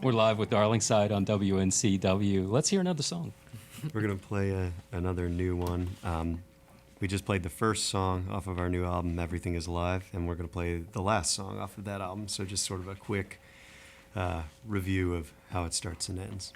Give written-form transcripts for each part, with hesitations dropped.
We're live with Darlingside on WNCW. Let's hear another song. We're going to play another new one. We just played the first song off of our new album, Everything is Alive, and we're going to play the last song off of that album. So just sort of a quick review of how it starts and ends.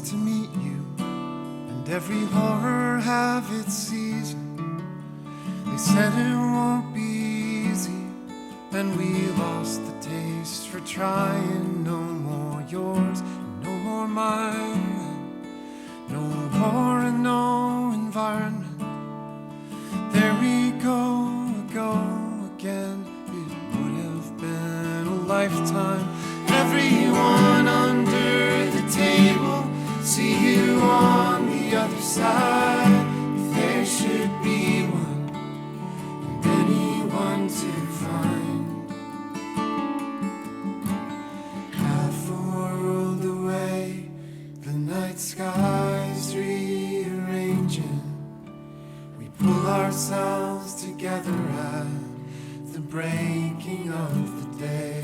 To meet you, and every horror have its season. They said it won't be easy, and we lost the taste for trying. No more yours, no more mine, no war and no environment. There we go again. It would have been a lifetime. Everyone under the table, see you on the other side. If there should be one, and anyone to find. Half a world away, the night sky's rearranging. We pull ourselves together at the breaking of the day.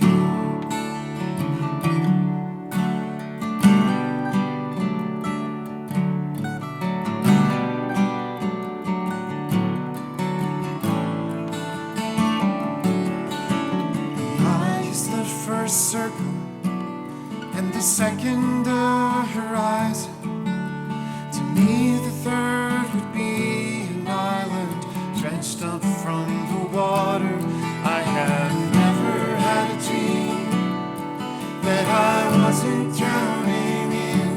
Circle and the second a horizon. To me the third would be an island drenched up from the water. I have never had a dream that I wasn't drowning in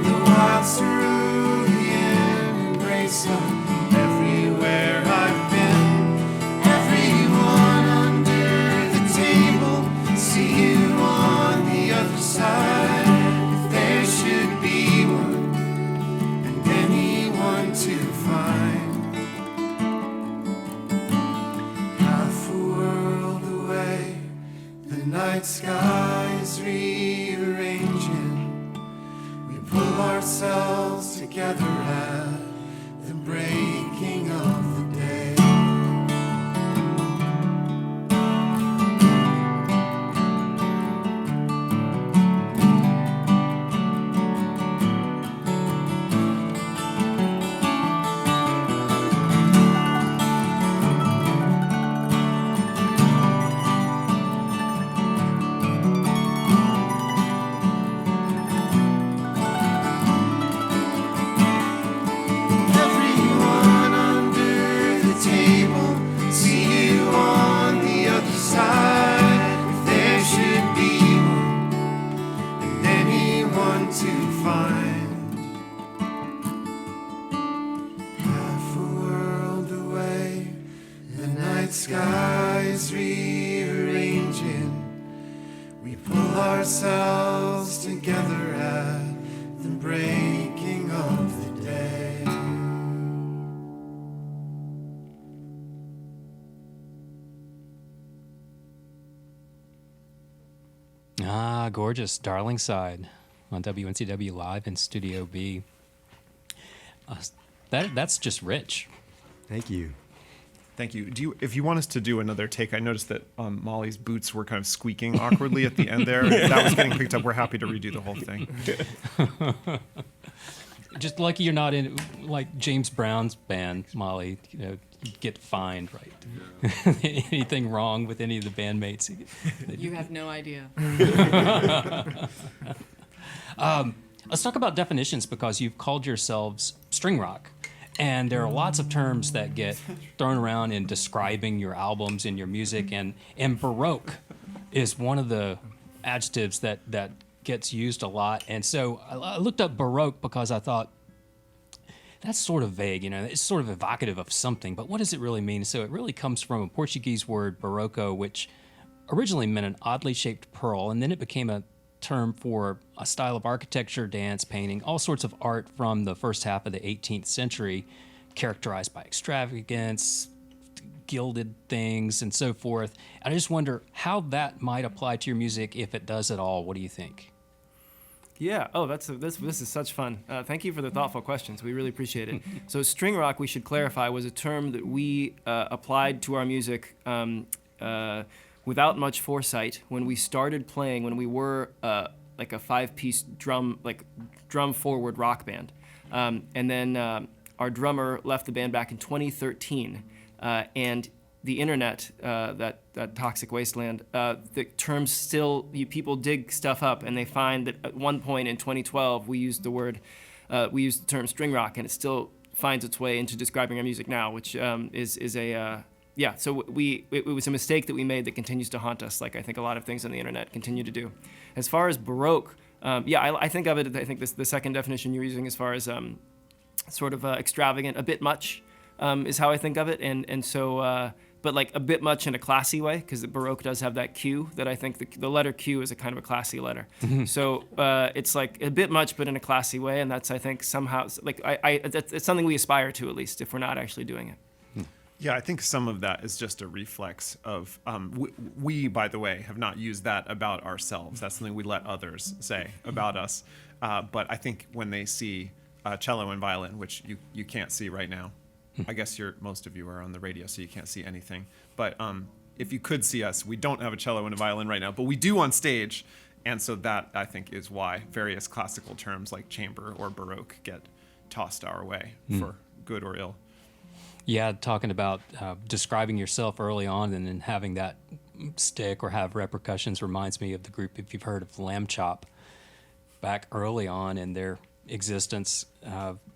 the wild cerulean embrace of everywhere I've been. Everyone under the table, see you on the other side. If there should be one, and anyone to find. Half a world away, the night sky is rearranging. We pull ourselves together at the breaking of the day. Skies rearranging, we pull ourselves together at the breaking of the day. Ah, gorgeous. Darlingside on WNCW Live in Studio B. That's just rich. Thank you. Thank you. If you want us to do another take, I noticed that Molly's boots were kind of squeaking awkwardly at the end there. If that was getting picked up, we're happy to redo the whole thing. Just lucky you're not in like James Brown's band, Molly. You know, you'd get fined, right? Yeah. Anything wrong with any of the bandmates? You have no idea. Let's talk about definitions, because you've called yourselves string rock. And there are lots of terms that get thrown around in describing your albums and your music, and Baroque is one of the adjectives that gets used a lot. And so I looked up Baroque because I thought That's sort of vague, you know. It's sort of evocative of something, but what does it really mean? So it really comes from a Portuguese word, barroco, which originally meant an oddly shaped pearl, and then it became a term for a style of architecture, dance, painting, all sorts of art from the first half of the 18th century, characterized by extravagance, gilded things, and so forth. And I just wonder how that might apply to your music, if it does at all. What do you think? Yeah. Oh, this is such fun. Thank you for the thoughtful questions. We really appreciate it. So, string rock, we should clarify, was a term that we applied to our music without much foresight when we started playing. When we were like a 5-piece drum forward rock band, and then our drummer left the band back in 2013, and the internet, that toxic wasteland, the terms still, people dig stuff up, and they find that at one point in 2012 we used the term string rock, and it still finds its way into describing our music now, which is a yeah. So it was a mistake that we made that continues to haunt us, like I think a lot of things on the internet continue to do. As far as Baroque, I think of it. I think the second definition you're using, as far as sort of extravagant, a bit much, is how I think of it, and so. But like a bit much in a classy way, because the Baroque does have that Q that I think the letter Q is a kind of a classy letter. So it's like a bit much, but in a classy way, and that's, I think, somehow like it's something we aspire to, at least if we're not actually doing it. Yeah, I think some of that is just a reflex of we, by the way, have not used that about ourselves. That's something we let others say about us. But I think when they see cello and violin, which you can't see right now, I guess most of you are on the radio, so you can't see anything. But if you could see us, we don't have a cello and a violin right now, but we do on stage. And so that, I think, is why various classical terms like chamber or Baroque get tossed our way for good or ill. Yeah, talking about describing yourself early on and then having that stick or have repercussions reminds me of the group, if you've heard of Lamb Chop, back early on in their existence.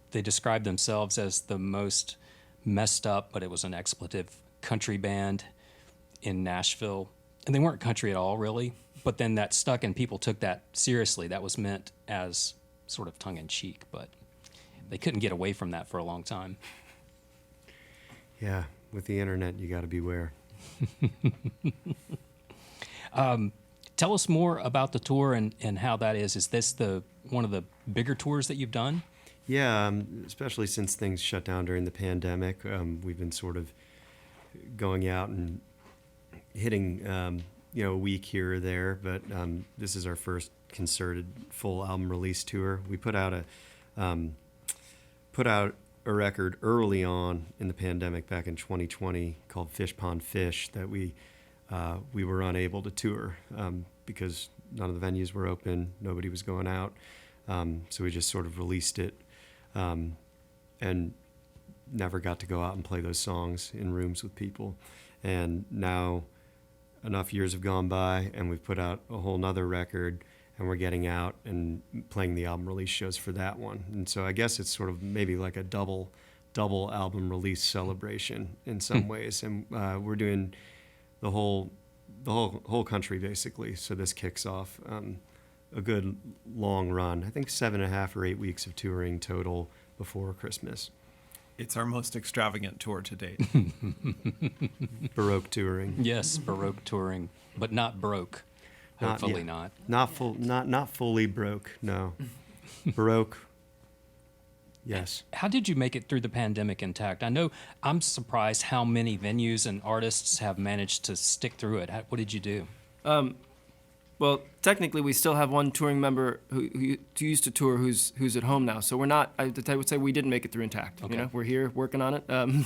They described themselves as the most messed up, but it was an expletive, country band in Nashville. And they weren't country at all, really. But then that stuck, and people took that seriously. That was meant as sort of tongue-in-cheek, but they couldn't get away from that for a long time. Yeah, with the internet, you got to beware. Tell us more about the tour and how that is. Is this one of the bigger tours that you've done? Yeah, especially since things shut down during the pandemic, we've been sort of going out and hitting, a week here or there. But this is our first concerted full album release tour. We put out a record early on in the pandemic back in 2020 called Fish Pond Fish that we were unable to tour because none of the venues were open, nobody was going out. So we just sort of released it. And never got to go out and play those songs in rooms with people. And now enough years have gone by, and we've put out a whole nother record, and we're getting out and playing the album release shows for that one. And so I guess it's sort of maybe like a double album release celebration in some ways. And we're doing the whole country basically. So this kicks off a good long run. I think 7.5 or 8 weeks of touring total before Christmas. It's our most extravagant tour to date. Baroque touring. Yes, Baroque touring, but not broke. Hopefully not. Not fully broke. No. Baroque. Yes. How did you make it through the pandemic intact? I know I'm surprised how many venues and artists have managed to stick through it. What did you do? Well, technically, we still have one touring member who used to tour who's at home now. So we're not. I would say we didn't make it through intact. Okay. You know, we're here working on it,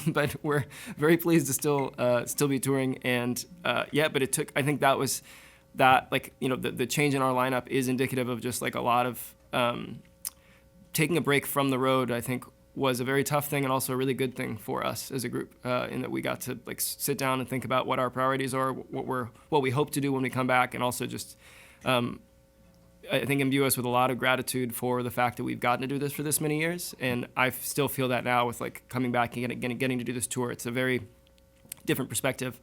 but we're very pleased to still be touring. And but it took. I think that was that the change in our lineup is indicative of just like a lot of taking a break from the road. I think was a very tough thing and also a really good thing for us as a group, in that we got to like sit down and think about what our priorities are, what we hope to do when we come back, and also just I think imbue us with a lot of gratitude for the fact that we've gotten to do this for this many years. And I still feel that now with like coming back and getting to do this tour. It's a very different perspective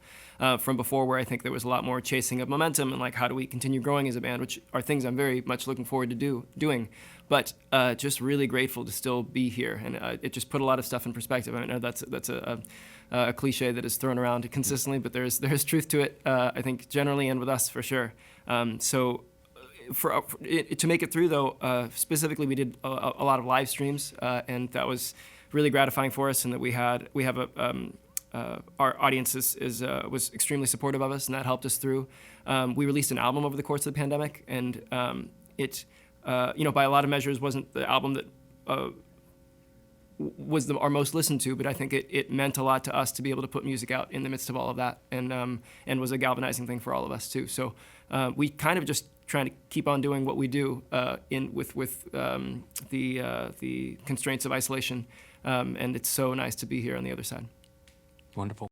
from before, where I think there was a lot more chasing of momentum and like how do we continue growing as a band, which are things I'm very much looking forward to doing. But just really grateful to still be here, and it just put a lot of stuff in perspective. I know that's a cliche that is thrown around consistently, but there's truth to it. I think generally and with us for sure. So to make it through though, specifically we did a lot of live streams, and that was really gratifying for us, and that we have our audience was extremely supportive of us, and that helped us through. We released an album over the course of the pandemic, and it by a lot of measures wasn't the album that was our most listened to, but I think it meant a lot to us to be able to put music out in the midst of all of that, and was a galvanizing thing for all of us too. So we kind of just trying to keep on doing what we do with the constraints of isolation, and it's so nice to be here on the other side. Wonderful.